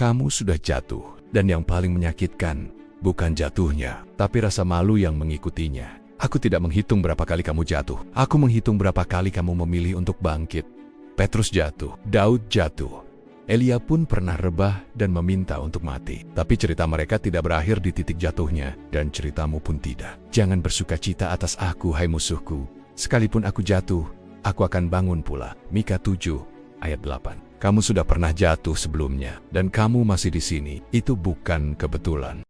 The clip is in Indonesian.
Kamu sudah jatuh, dan yang paling menyakitkan bukan jatuhnya, tapi rasa malu yang mengikutinya. Aku tidak menghitung berapa kali kamu jatuh. Aku menghitung berapa kali kamu memilih untuk bangkit. Petrus jatuh, Daud jatuh. Elia pun pernah rebah dan meminta untuk mati. Tapi cerita mereka tidak berakhir di titik jatuhnya, dan ceritamu pun tidak. Jangan bersuka cita atas aku, hai musuhku. Sekalipun aku jatuh, aku akan bangun pula. Mika 7, ayat 8. Kamu sudah pernah jatuh sebelumnya, dan kamu masih di sini. Itu bukan kebetulan.